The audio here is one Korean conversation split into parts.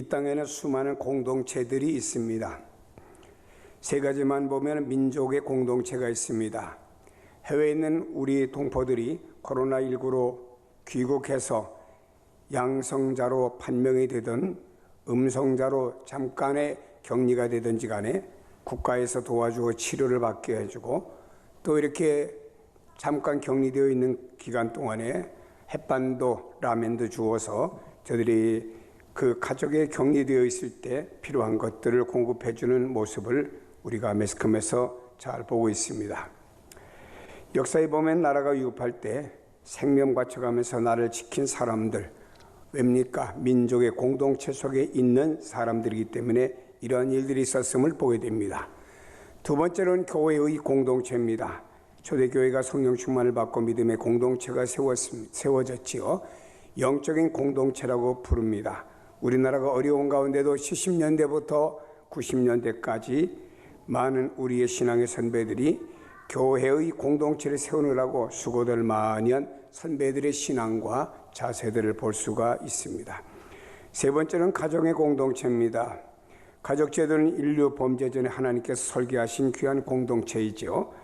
이 땅에는 수많은 공동체들이 있습니다. 세 가지만 보면 민족의 공동체가 있습니다. 해외에 있는 우리 동포들이 코로나19로 귀국해서 양성자로 판명이 되든 음성자로 잠깐의 격리가 되든지 간에 국가에서 도와주고 치료를 받게 해주고, 또 이렇게 잠깐 격리되어 있는 기간 동안에 햇반도 라면도 주어서 저들이 그 가족에 격리되어 있을 때 필요한 것들을 공급해 주는 모습을 우리가 매스컴에서 잘 보고 있습니다. 역사에 보면 나라가 위급할 때 생명 바쳐가면서 나를 지킨 사람들, 왜입니까? 민족의 공동체 속에 있는 사람들이기 때문에 이러한 일들이 있었음을 보게 됩니다. 두 번째로는 교회의 공동체입니다. 초대교회가 성령 충만을 받고 믿음의 공동체가 세워졌지요. 영적인 공동체라고 부릅니다. 우리나라가 어려운 가운데도 70년대부터 90년대까지 많은 우리의 신앙의 선배들이 교회의 공동체를 세우느라고 수고들 많이 한 선배들의 신앙과 자세들을 볼 수가 있습니다. 세 번째는 가정의 공동체입니다. 가족제도는 인류 범죄 전에 하나님께서 설계하신 귀한 공동체이죠.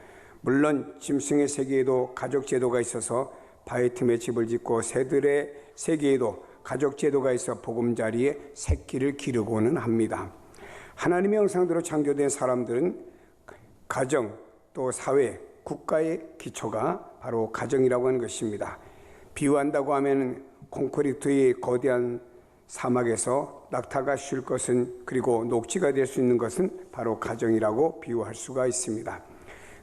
물론 짐승의 세계에도 가족제도가 있어서 바이틈에 집을 짓고 새들의 세계에도 가족제도가 있어 보금자리에 새끼를 기르고는 합니다. 하나님의 형상대로 창조된 사람들은 가정, 또 사회, 국가의 기초가 바로 가정이라고 하는 것입니다. 비유한다고 하면 콘크리트의 거대한 사막에서 낙타가 쉴 것은, 그리고 녹지가 될 수 있는 것은 바로 가정이라고 비유할 수가 있습니다.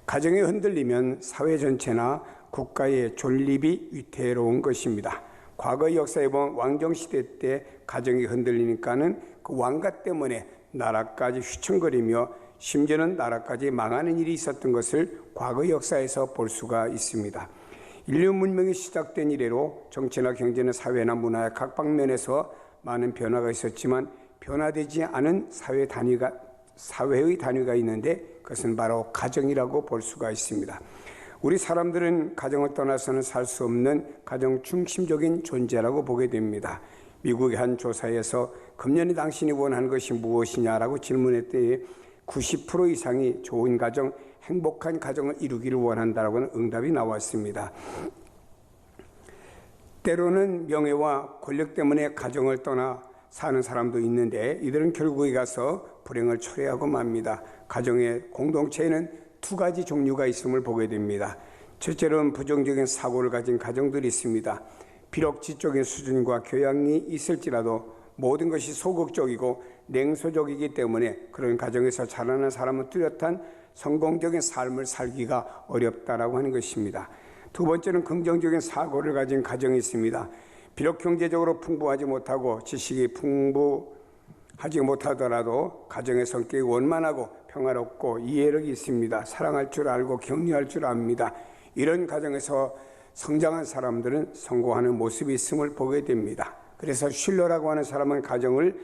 가정이 흔들리면 사회 전체나 국가의 존립이 위태로운 것입니다. 과거 역사에 보면 왕정시대 때 가정이 흔들리니까는 그 왕가 때문에 나라까지 휘청거리며 심지어는 나라까지 망하는 일이 있었던 것을 과거 역사에서 볼 수가 있습니다. 인류 문명이 시작된 이래로 정치나 경제나 사회나 문화의 각 방면에서 많은 변화가 있었지만 변화되지 않은 사회의 단위가 있는데 그것은 바로 가정이라고 볼 수가 있습니다. 우리 사람들은 가정을 떠나서는 살 수 없는 가정 중심적인 존재라고 보게 됩니다. 미국의 한 조사에서 금년에 당신이 원하는 것이 무엇이냐라고 질문했더니 90% 이상이 좋은 가정, 행복한 가정을 이루기를 원한다라고 하는 응답이 나왔습니다. 때로는 명예와 권력 때문에 가정을 떠나 사는 사람도 있는데 이들은 결국에 가서 불행을 초래하고 맙니다. 가정의 공동체에는 두 가지 종류가 있음을 보게 됩니다. 첫째로는 부정적인 사고를 가진 가정들이 있습니다. 비록 지적인 수준과 교양이 있을지라도 모든 것이 소극적이고 냉소적이기 때문에 그런 가정에서 자라는 사람은 뚜렷한 성공적인 삶을 살기가 어렵다라고 하는 것입니다. 두 번째는 긍정적인 사고를 가진 가정이 있습니다. 비록 경제적으로 풍부하지 못하고 지식이 풍부하지 못하더라도 가정의 성격이 원만하고 평화롭고 이해력이 있습니다. 사랑할 줄 알고 격려할 줄 압니다. 이런 가정에서 성장한 사람들은 성공하는 모습이 있음을 보게 됩니다. 그래서 슐러라고 하는 사람은 가정을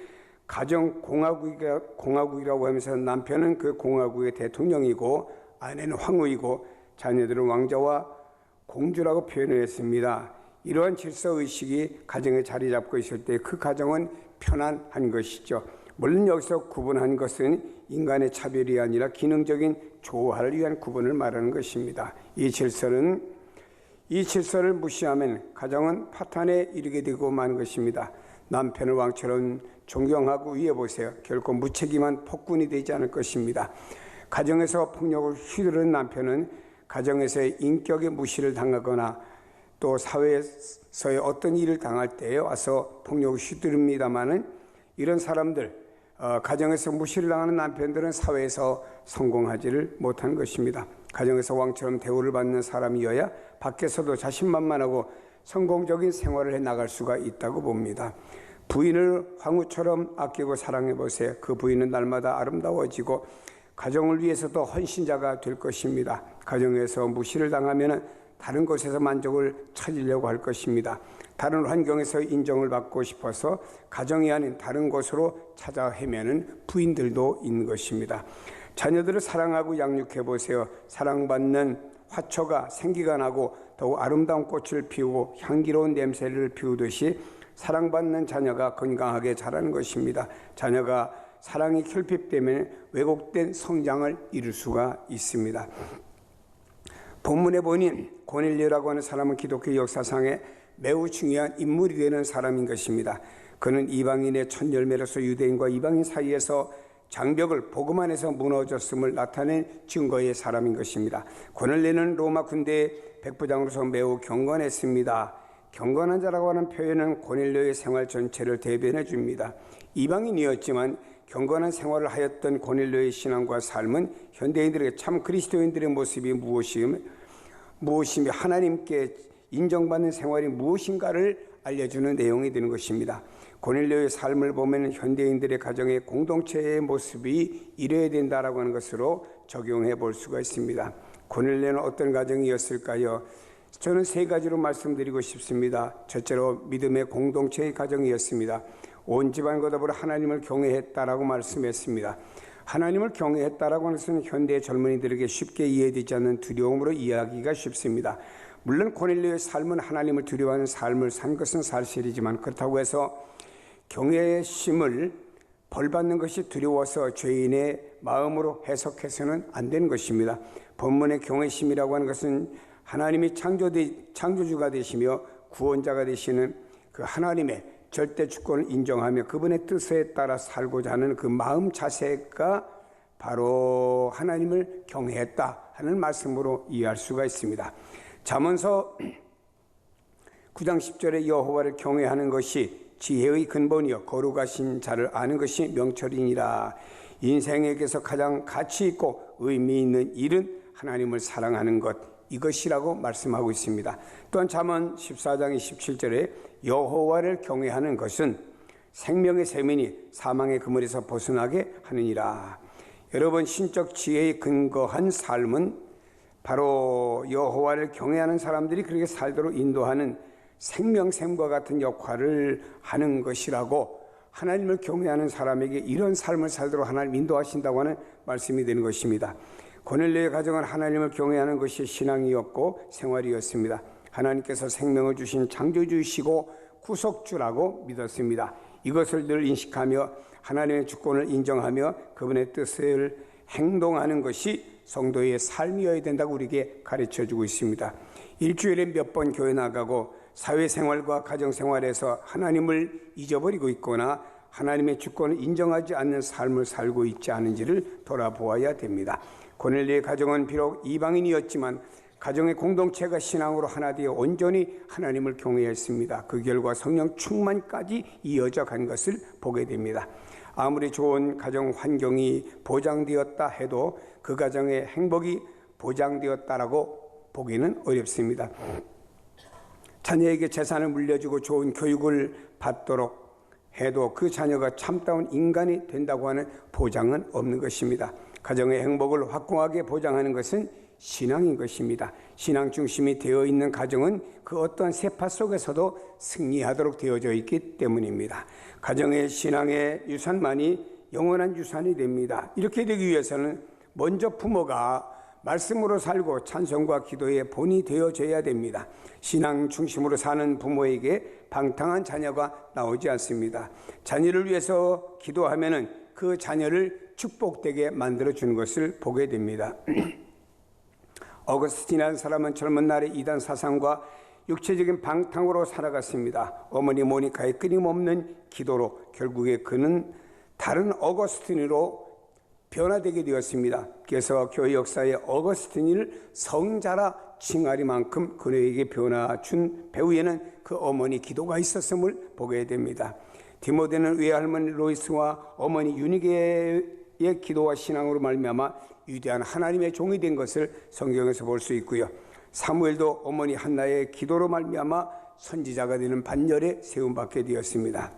가정공화국이라고 하면서 남편은 그 공화국의 대통령이고 아내는 황후이고 자녀들은 왕자와 공주라고 표현을 했습니다. 이러한 질서의식이 가정에 자리 잡고 있을 때 그 가정은 편안한 것이죠. 물론 여기서 구분한 것은 인간의 차별이 아니라 기능적인 조화를 위한 구분을 말하는 것입니다. 이 질서를 무시하면 가정은 파탄에 이르게 되고 마는 것입니다. 남편을 왕처럼 존경하고 위해보세요. 결코 무책임한 폭군이 되지 않을 것입니다. 가정에서 폭력을 휘두르는 남편은 가정에서의 인격의 무시를 당하거나 또 사회에서의 어떤 일을 당할 때에 와서 폭력을 휘두릅니다마는 이런 사람들, 가정에서 무시를 당하는 남편들은 사회에서 성공하지를 못한 것입니다. 가정에서 왕처럼 대우를 받는 사람이어야 밖에서도 자신만만하고 성공적인 생활을 해나갈 수가 있다고 봅니다. 부인을 황후처럼 아끼고 사랑해 보세요. 그 부인은 날마다 아름다워지고 가정을 위해서도 헌신자가 될 것입니다. 가정에서 무시를 당하면 다른 곳에서 만족을 찾으려고 할 것입니다. 다른 환경에서 인정을 받고 싶어서 가정이 아닌 다른 곳으로 찾아 헤매는 부인들도 있는 것입니다. 자녀들을 사랑하고 양육해 보세요. 사랑받는 화초가 생기가 나고 더욱 아름다운 꽃을 피우고 향기로운 냄새를 피우듯이 사랑받는 자녀가 건강하게 자라는 것입니다. 자녀가 사랑이 결핍되면 왜곡된 성장을 이룰 수가 있습니다. 본문에 보니 고넬료라고 하는 사람은 기독교 역사상에 매우 중요한 인물이 되는 사람인 것입니다. 그는 이방인의 첫 열매로서 유대인과 이방인 사이에서 장벽을 복음 안에서 무너졌음을 나타낸 증거의 사람인 것입니다. 고넬료는 로마 군대의 백부장으로서 매우 경건했습니다. 경건한 자라고 하는 표현은 고넬료의 생활 전체를 대변해 줍니다. 이방인이었지만 경건한 생활을 하였던 고넬료의 신앙과 삶은 현대인들에게 참 그리스도인들의 모습이 무엇이며 하나님께 인정받는 생활이 무엇인가를 알려주는 내용이 되는 것입니다. 고넬료의 삶을 보면 현대인들의 가정의 공동체의 모습이 이래야 된다라고 하는 것으로 적용해 볼 수가 있습니다. 고넬료는 어떤 가정이었을까요? 저는 세 가지로 말씀드리고 싶습니다. 첫째로 믿음의 공동체의 가정이었습니다. 온 집안과 더불어 하나님을 경외했다라고 말씀했습니다. 하나님을 경외했다라고 하는 것은 현대 젊은이들에게 쉽게 이해되지 않는 두려움으로 이해하기가 쉽습니다. 물론 고넬료의 삶은 하나님을 두려워하는 삶을 산 것은 사실이지만 그렇다고 해서 경외심을 벌받는 것이 두려워서 죄인의 마음으로 해석해서는 안 되는 것입니다. 본문의 경외심이라고 하는 것은 하나님이 창조주가 되시며 구원자가 되시는 그 하나님의 절대 주권을 인정하며 그분의 뜻에 따라 살고자 하는 그 마음 자세가 바로 하나님을 경외했다 하는 말씀으로 이해할 수가 있습니다. 잠언서 9장 10절에 여호와를 경외하는 것이 지혜의 근본이요 거룩하신 자를 아는 것이 명철이니라. 인생에게서 가장 가치 있고 의미 있는 일은 하나님을 사랑하는 것, 이것이라고 말씀하고 있습니다. 또한 잠언 14장 27절에 여호와를 경외하는 것은 생명의 세민이 사망의 그물에서 벗어나게 하느니라. 여러분, 신적 지혜에 근거한 삶은 바로 여호와를 경외하는 사람들이 그렇게 살도록 인도하는 생명샘과 같은 역할을 하는 것이라고, 하나님을 경외하는 사람에게 이런 삶을 살도록 하나님 인도하신다고 하는 말씀이 되는 것입니다. 고넬료의 가정은 하나님을 경외하는 것이 신앙이었고 생활이었습니다. 하나님께서 생명을 주신 창조주이시고 구속주라고 믿었습니다. 이것을 늘 인식하며 하나님의 주권을 인정하며 그분의 뜻을 행동하는 것이 성도의 삶이어야 된다고 우리에게 가르쳐주고 있습니다. 일주일에 몇 번 교회 나가고 사회생활과 가정생활에서 하나님을 잊어버리고 있거나 하나님의 주권을 인정하지 않는 삶을 살고 있지 않은지를 돌아보아야 됩니다. 고넬료의 가정은 비록 이방인이었지만 가정의 공동체가 신앙으로 하나 되어 온전히 하나님을 경외했습니다. 그 결과 성령 충만까지 이어져 간 것을 보게 됩니다. 아무리 좋은 가정 환경이 보장되었다 해도 그 가정의 행복이 보장되었다라고 보기는 어렵습니다. 자녀에게 재산을 물려주고 좋은 교육을 받도록 해도 그 자녀가 참다운 인간이 된다고 하는 보장은 없는 것입니다. 가정의 행복을 확고하게 보장하는 것은 신앙인 것입니다. 신앙 중심이 되어 있는 가정은 그 어떤 세파 속에서도 승리하도록 되어져 있기 때문입니다. 가정의 신앙의 유산만이 영원한 유산이 됩니다. 이렇게 되기 위해서는 먼저 부모가 말씀으로 살고 찬송과 기도의 본이 되어져야 됩니다. 신앙 중심으로 사는 부모에게 방탕한 자녀가 나오지 않습니다. 자녀를 위해서 기도하면은 그 자녀를 축복되게 만들어주는 것을 보게 됩니다. 어거스틴이라는 사람은 젊은 날에 이단 사상과 육체적인 방탕으로 살아갔습니다. 어머니 모니카의 끊임없는 기도로 결국에 그는 다른 어거스틴으로 변화되게 되었습니다. 그래서 교회 역사에 어거스틴을 성자라 칭하리만큼 그에게 변화 준 배후에는 그 어머니 기도가 있었음을 보게 됩니다. 디모데는 외할머니 로이스와 어머니 유니게의 기도와 신앙으로 말미암아 위대한 하나님의 종이 된 것을 성경에서 볼 수 있고요. 사무엘도 어머니 한나의 기도로 말미암아 선지자가 되는 반열에 세움받게 되었습니다.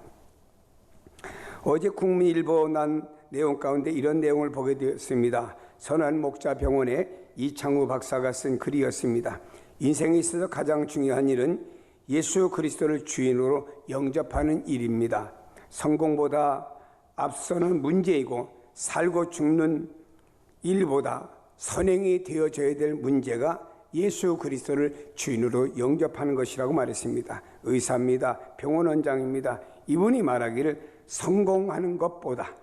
어제 국민일보 난 내용 가운데 이런 내용을 보게 되었습니다. 선한 목자 병원의 이창우 박사가 쓴 글이었습니다. 인생에 있어서 가장 중요한 일은 예수 그리스도를 주인으로 영접하는 일입니다. 성공보다 앞서는 문제이고 살고 죽는 일보다 선행이 되어져야 될 문제가 예수 그리스도를 주인으로 영접하는 것이라고 말했습니다. 의사입니다. 병원 원장입니다. 이분이 말하기를 성공하는 것보다,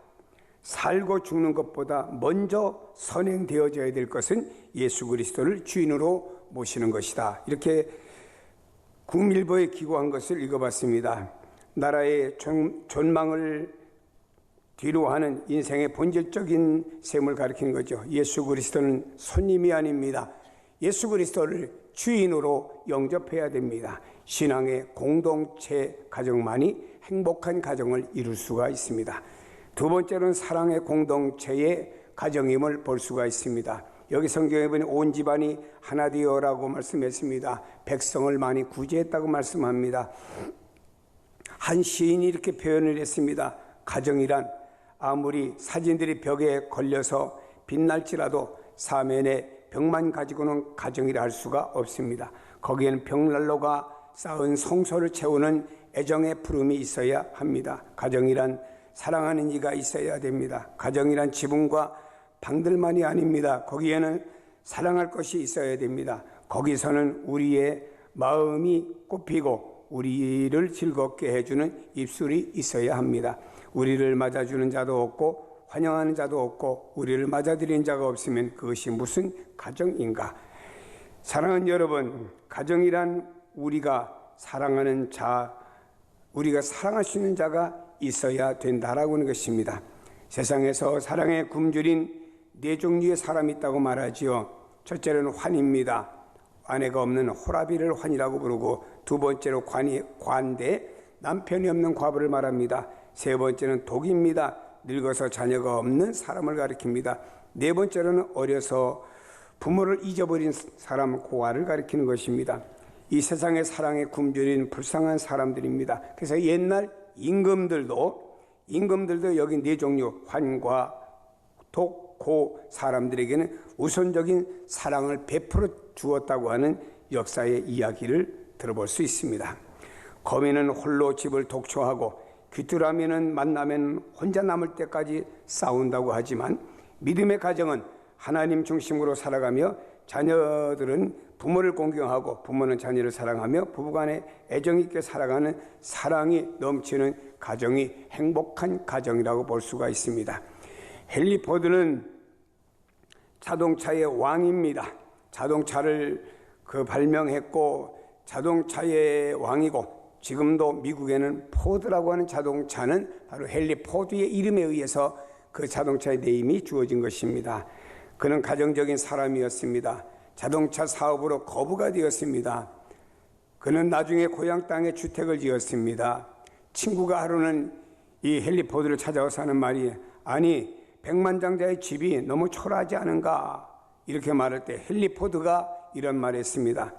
살고 죽는 것보다 먼저 선행되어져야 될 것은 예수 그리스도를 주인으로 모시는 것이다. 이렇게 국민일보에 기고한 것을 읽어봤습니다. 나라의 존망을 뒤로하는 인생의 본질적인 셈을 가리키는 거죠. 예수 그리스도는 손님이 아닙니다. 예수 그리스도를 주인으로 영접해야 됩니다. 신앙의 공동체 가정만이 행복한 가정을 이룰 수가 있습니다. 두 번째로는 사랑의 공동체의 가정임을 볼 수가 있습니다. 여기 성경에 보니 온 집안이 하나 되어라고 말씀했습니다. 백성을 많이 구제했다고 말씀합니다. 한 시인이 이렇게 표현을 했습니다. 가정이란 아무리 사진들이 벽에 걸려서 빛날지라도 사면에 벽만 가지고는 가정이라 할 수가 없습니다. 거기에는 벽난로가 쌓은 성소를 채우는 애정의 푸름이 있어야 합니다. 가정이란 사랑하는 이가 있어야 됩니다. 가정이란 지붕과 방들만이 아닙니다. 거기에는 사랑할 것이 있어야 됩니다. 거기서는 우리의 마음이 꽃피고 우리를 즐겁게 해주는 입술이 있어야 합니다. 우리를 맞아주는 자도 없고 환영하는 자도 없고 우리를 맞아들이는 자가 없으면 그것이 무슨 가정인가? 사랑하는 여러분, 가정이란 우리가 사랑하는 자, 우리가 사랑할 수 있는 자가 있어야 된다라고 하는 것입니다. 세상에서 사랑의 굶주린 네 종류의 사람이 있다고 말하지요. 첫째로는 환입니다. 아내가 없는 호라비를 환이라고 부르고, 두 번째로 관대, 남편이 없는 과부를 말합니다. 세 번째는 독입니다. 늙어서 자녀가 없는 사람을 가리킵니다. 네 번째로는 어려서 부모를 잊어버린 사람, 고아를 가리키는 것입니다. 이 세상의 사랑에 굶주린 불쌍한 사람들입니다. 그래서 옛날 임금들도 여기 네 종류, 환과 독, 고 사람들에게는 우선적인 사랑을 베풀어 주었다고 하는 역사의 이야기를 들어볼 수 있습니다. 거민은 홀로 집을 독초하고 귀뚜라미는 만나면 혼자 남을 때까지 싸운다고 하지만, 믿음의 가정은 하나님 중심으로 살아가며 자녀들은 부모를 공경하고 부모는 자녀를 사랑하며 부부간에 애정 있게 살아가는 사랑이 넘치는 가정이 행복한 가정이라고 볼 수가 있습니다. 헨리 포드는 자동차의 왕입니다. 자동차를 발명했고 자동차의 왕이고, 지금도 미국에는 포드라고 하는 자동차는 바로 헨리 포드의 이름에 의해서 그 자동차의 네임이 주어진 것입니다. 그는 가정적인 사람이었습니다. 자동차 사업으로 거부가 되었습니다. 그는 나중에 고향 땅에 주택을 지었습니다. 친구가 하루는 이 헨리 포드를 찾아와서 하는 말이, 아니 백만장자의 집이 너무 초라하지 않은가? 이렇게 말할 때 헨리 포드가 이런 말을 했습니다.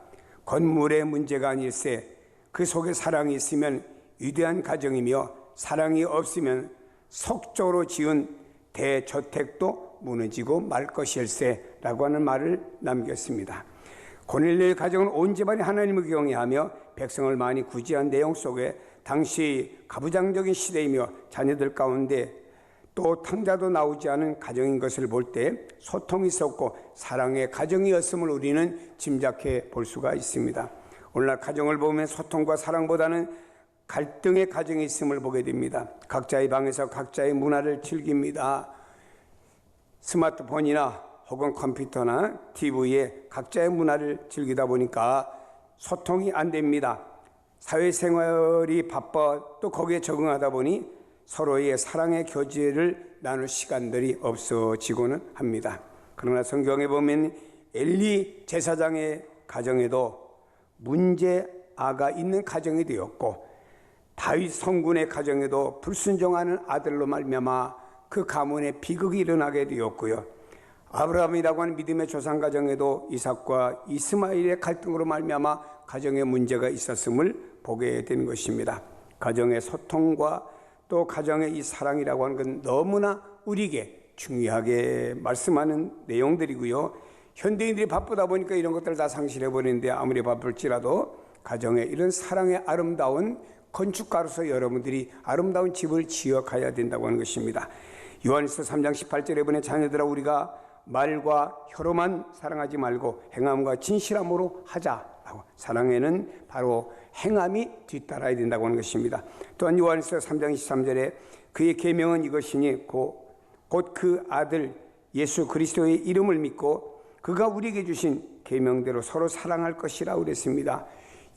건물의 문제가 아닐세, 그 속에 사랑이 있으면 위대한 가정이며 사랑이 없으면 속적으로 지은 대저택도 무너지고 말 것일세 라고 하는 말을 남겼습니다. 고넬료의 가정은 온 집안이 하나님을 경외하며 백성을 많이 구제한 내용 속에 당시 가부장적인 시대이며 자녀들 가운데 또 탕자도 나오지 않은 가정인 것을 볼 때 소통이 있었고 사랑의 가정이었음을 우리는 짐작해 볼 수가 있습니다. 오늘날 가정을 보면 소통과 사랑보다는 갈등의 가정이 있음을 보게 됩니다. 각자의 방에서 각자의 문화를 즐깁니다. 스마트폰이나 혹은 컴퓨터나 TV에 각자의 문화를 즐기다 보니까 소통이 안 됩니다. 사회생활이 바빠 또 거기에 적응하다 보니 서로의 사랑의 교제를 나눌 시간들이 없어지고는 합니다. 그러나 성경에 보면 엘리 제사장의 가정에도 문제아가 있는 가정이 되었고, 다윗 성군의 가정에도 불순종하는 아들로 말미암아 그 가문에 비극이 일어나게 되었고요. 아브라함이라고 하는 믿음의 조상 가정에도 이삭과 이스마엘의 갈등으로 말미암아 가정에 문제가 있었음을 보게 되는 것입니다. 가정의 소통과 또 가정의 이 사랑이라고 하는 건 너무나 우리에게 중요하게 말씀하는 내용들이고요. 현대인들이 바쁘다 보니까 이런 것들을 다 상실해버리는데, 아무리 바쁠지라도 가정에 이런 사랑의 아름다운 건축가로서 여러분들이 아름다운 집을 지어가야 된다고 하는 것입니다. 요한일서 3장 18절에 보면 자녀들아 우리가 말과 혀로만 사랑하지 말고 행함과 진실함으로 하자라고. 사랑에는 바로 행함이 뒤따라야 된다고 하는 것입니다. 또한 요한일서 3장 23절에 그의 계명은 이것이니 곧 그 아들 예수 그리스도의 이름을 믿고 그가 우리에게 주신 계명대로 서로 사랑할 것이라고 그랬습니다.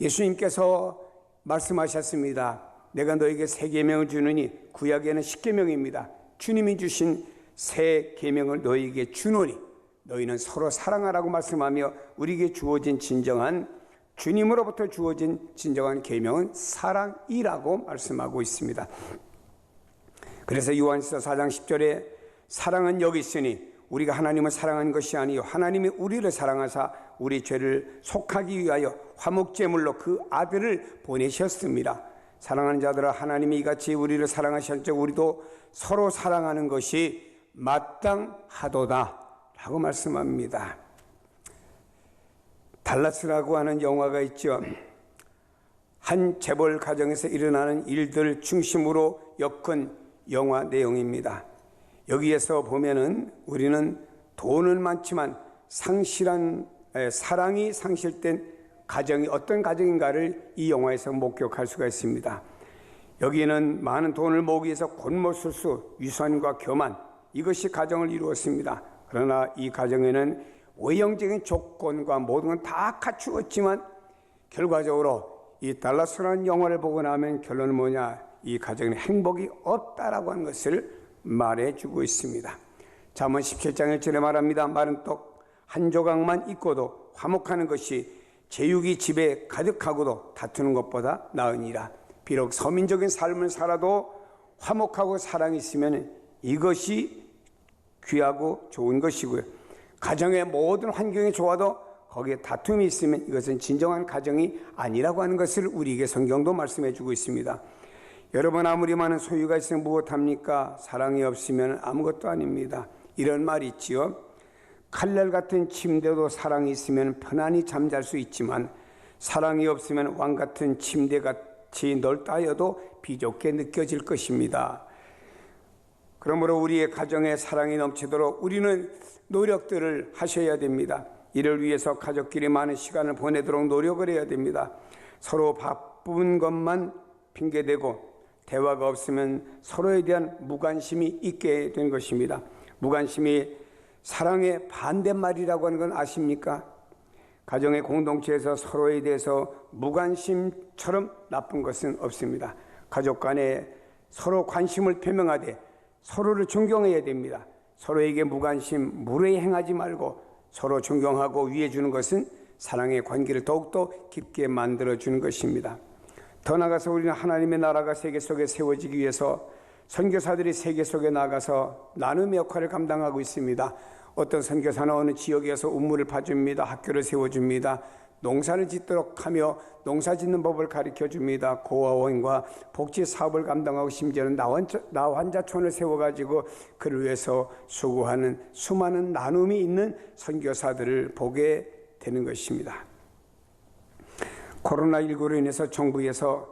예수님께서 말씀하셨습니다. 내가 너에게 새 계명을 주느니 구약에는 10계명입니다. 주님이 주신 새 계명을 너희에게 주노니 너희는 서로 사랑하라고 말씀하며 우리에게 주어진 진정한 주님으로부터 주어진 진정한 계명은 사랑이라고 말씀하고 있습니다. 그래서 요한일서 4장 10절에 사랑은 여기 있으니 우리가 하나님을 사랑한 것이 아니요 하나님이 우리를 사랑하사 우리 죄를 속하기 위하여 화목제물로 그 아들을 보내셨습니다. 사랑하는 자들아 하나님이 이같이 우리를 사랑하셨죠. 우리도 서로 사랑하는 것이 마땅하도다 라고 말씀합니다. 달라스라고 하는 영화가 있죠. 한 재벌 가정에서 일어나는 일들 중심으로 엮은 영화 내용입니다. 여기에서 보면은 우리는 돈은 많지만 사랑이 상실된 가정이 어떤 가정인가를 이 영화에서 목격할 수가 있습니다. 여기에는 많은 돈을 모으기 위해서 권모술수, 유선과 교만 이것이 가정을 이루었습니다. 그러나 이 가정에는 외형적인 조건과 모든 건 다 갖추었지만 결과적으로 이 달라스라는 영화를 보고 나면 결론은 뭐냐? 이 가정에 행복이 없다라고 하는 것을 말해주고 있습니다. 잠언 17장 1절에 말합니다. 마른 떡 한 조각만 있고도 화목하는 것이 제육이 집에 가득하고도 다투는 것보다 나으니라. 비록 서민적인 삶을 살아도 화목하고 사랑이 있으면 이것이 귀하고 좋은 것이고요. 가정의 모든 환경이 좋아도 거기에 다툼이 있으면 이것은 진정한 가정이 아니라고 하는 것을 우리에게 성경도 말씀해 주고 있습니다. 여러분 아무리 많은 소유가 있으면 무엇합니까? 사랑이 없으면 아무것도 아닙니다. 이런 말이 있지요. 칼날 같은 침대도 사랑이 있으면 편안히 잠잘 수 있지만 사랑이 없으면 왕 같은 침대같이 넓다 하여도 비좁게 느껴질 것입니다. 그러므로 우리의 가정에 사랑이 넘치도록 우리는 노력들을 하셔야 됩니다. 이를 위해서 가족끼리 많은 시간을 보내도록 노력을 해야 됩니다. 서로 바쁜 것만 핑계대고 대화가 없으면 서로에 대한 무관심이 있게 된 것입니다. 무관심이 사랑의 반대말이라고 하는 건 아십니까? 가정의 공동체에서 서로에 대해서 무관심처럼 나쁜 것은 없습니다. 가족 간에 서로 관심을 표명하되 서로를 존경해야 됩니다. 서로에게 무관심, 무례히 행하지 말고 서로 존경하고 위해주는 것은 사랑의 관계를 더욱더 깊게 만들어주는 것입니다. 더 나아가서 우리는 하나님의 나라가 세계 속에 세워지기 위해서 선교사들이 세계 속에 나가서 나눔의 역할을 감당하고 있습니다. 어떤 선교사는 어느 지역에서 우물을 파줍니다. 학교를 세워줍니다. 농사를 짓도록 하며 농사 짓는 법을 가르쳐줍니다. 고아원과 복지 사업을 감당하고 심지어는 나환자촌을 세워가지고 그를 위해서 수고하는 수많은 나눔이 있는 선교사들을 보게 되는 것입니다. 코로나19로 인해서 정부에서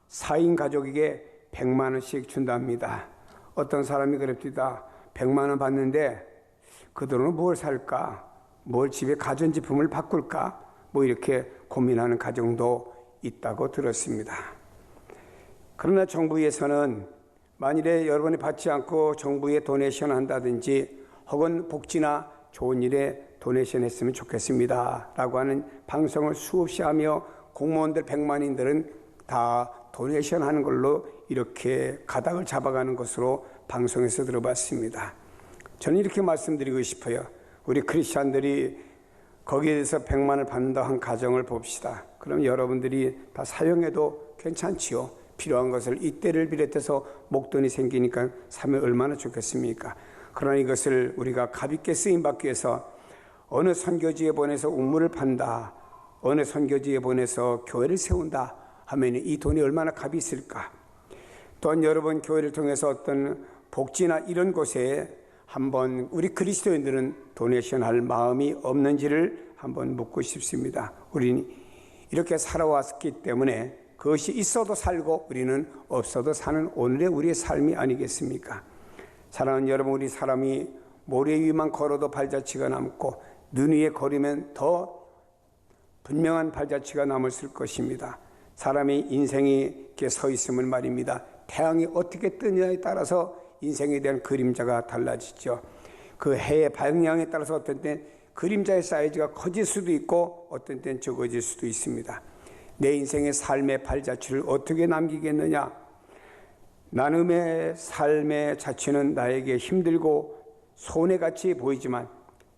4인 가족에게 100만 원씩 준답니다. 어떤 사람이 그럽니다. 100만 원 받는데 그 돈으로 뭘 살까? 뭘 집에 가전제품을 바꿀까? 뭐 이렇게 고민하는 가정도 있다고 들었습니다. 그러나 정부에서는 만일에 여러분이 받지 않고 정부에 도네이션 한다든지 혹은 복지나 좋은 일에 도네이션 했으면 좋겠습니다 라고 하는 방송을 수없이 하며 공무원들 100만인들은 다 도네이션 하는 걸로 이렇게 가닥을 잡아가는 것으로 방송에서 들어봤습니다. 저는 이렇게 말씀드리고 싶어요. 우리 크리스찬들이 거기에 대해서 100만을 받는다 한 가정을 봅시다. 그럼 여러분들이 다 사용해도 괜찮지요. 필요한 것을 이때를 비롯해서 목돈이 생기니까 사면 얼마나 좋겠습니까? 그러나 이것을 우리가 가볍게 쓰임받기 위해서 어느 선교지에 보내서 우물을 판다, 어느 선교지에 보내서 교회를 세운다 하면 이 돈이 얼마나 값이 있을까? 또한 여러분 교회를 통해서 어떤 복지나 이런 곳에 한번 우리 그리스도인들은 도네이션 할 마음이 없는지를 한번 묻고 싶습니다. 우리는 이렇게 살아왔기 때문에 그것이 있어도 살고 우리는 없어도 사는 오늘의 우리의 삶이 아니겠습니까? 사랑하는 여러분, 우리 사람이 모래 위만 걸어도 발자취가 남고 눈 위에 걸으면 더 분명한 발자취가 남았을 것입니다. 사람의 인생이 이렇게 서 있으면 말입니다. 태양이 어떻게 뜨느냐에 따라서 인생에 대한 그림자가 달라지죠. 그 해의 방향에 따라서 어떤 땐 그림자의 사이즈가 커질 수도 있고 어떤 땐 적어질 수도 있습니다. 내 인생의 삶의 발자취를 어떻게 남기겠느냐? 나눔의 삶의 자취는 나에게 힘들고 손해같이 보이지만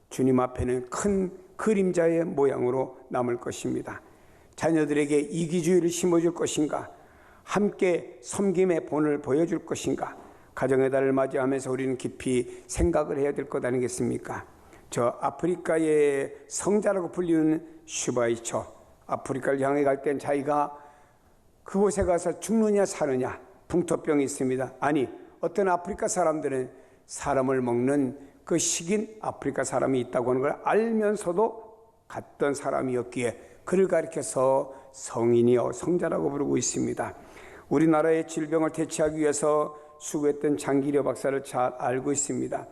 주님 앞에는 큰 그림자의 모양으로 남을 것입니다. 자녀들에게 이기주의를 심어줄 것인가? 함께 섬김의 본을 보여줄 것인가? 가정의 달을 맞이하면서 우리는 깊이 생각을 해야 될 것 아니겠습니까? 저 아프리카의 성자라고 불리는 슈바이처, 아프리카를 향해 갈 땐 자기가 그곳에 가서 죽느냐 사느냐, 풍토병이 있습니다. 아니, 어떤 아프리카 사람들은 사람을 먹는 그 식인 아프리카 사람이 있다고 하는 걸 알면서도 갔던 사람이었기에 그를 가리켜서 성인이요 성자라고 부르고 있습니다. 우리나라의 질병을 대체하기 위해서 수고했던 장기려 박사를 잘 알고 있습니다.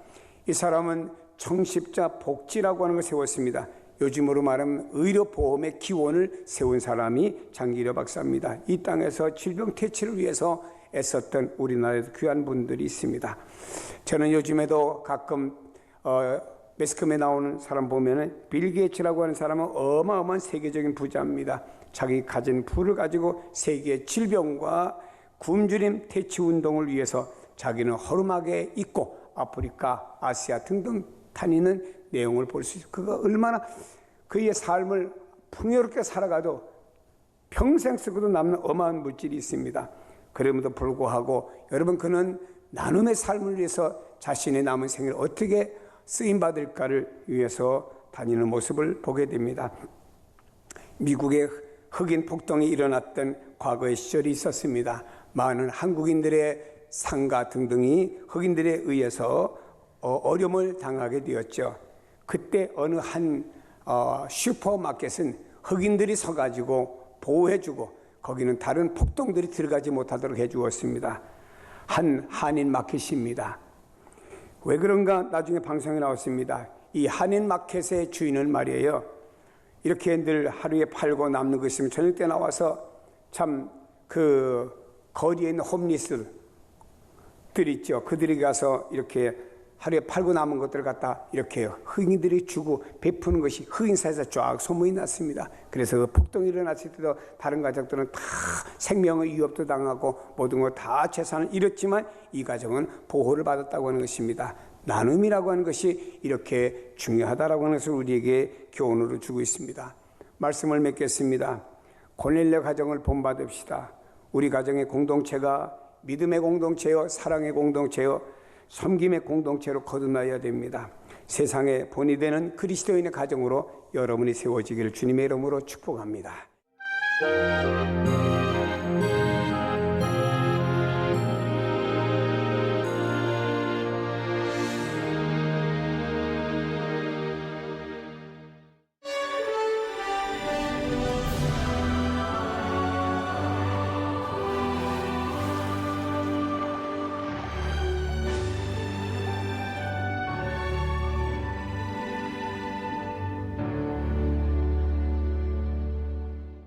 이 사람은 청십자 복지라고 하는 걸 세웠습니다. 요즘으로 말하면 의료보험의 기원을 세운 사람이 장기려 박사입니다. 이 땅에서 질병 퇴치를 위해서 애썼던 우리나라에도 귀한 분들이 있습니다. 저는 요즘에도 가끔 매스컴에 나오는 사람 보면은 빌 게이츠라고 하는 사람은 어마어마한 세계적인 부자입니다. 자기 가진 부를 가지고 세계 질병과 굶주림 퇴치 운동을 위해서 자기는 허름하게 입고 아프리카, 아시아 등등 다니는 내용을 볼 수 있어요. 그가 얼마나 그의 삶을 풍요롭게 살아가도 평생 쓰고도 남는 어마어마한 물질이 있습니다. 그럼에도 불구하고 여러분, 그는 나눔의 삶을 위해서 자신의 남은 생을 어떻게 쓰임받을까를 위해서 다니는 모습을 보게 됩니다. 미국의 흑인 폭동이 일어났던 과거의 시절이 있었습니다. 많은 한국인들의 상가 등등이 흑인들에 의해서 어려움을 당하게 되었죠. 그때 어느 한 슈퍼마켓은 흑인들이 서가지고 보호해주고 거기는 다른 폭동들이 들어가지 못하도록 해주었습니다. 한 한인 마켓입니다. 왜 그런가 나중에 방송에 나왔습니다. 이 한인 마켓의 주인은 말이에요, 이렇게 늘 하루에 팔고 남는 거 있으면 저녁 때 나와서 참 그 거리에 있는 홈리스들 있죠. 그들이 가서 이렇게 하루에 팔고 남은 것들을 갖다 이렇게 흑인들이 주고 베푸는 것이 흑인 사회에서 쫙 소문이 났습니다. 그래서 그 폭동이 일어났을 때도 다른 가족들은 다 생명의 위협도 당하고 모든 것 다 재산을 잃었지만 이 가정은 보호를 받았다고 하는 것입니다. 나눔이라고 하는 것이 이렇게 중요하다라고 하는 것을 우리에게 교훈으로 주고 있습니다. 말씀을 맺겠습니다. 고넬료 가정을 본받읍시다. 우리 가정의 공동체가 믿음의 공동체요, 사랑의 공동체요, 섬김의 공동체로 거듭나야 됩니다. 세상의 본이 되는 그리스도인의 가정으로 여러분이 세워지기를 주님의 이름으로 축복합니다.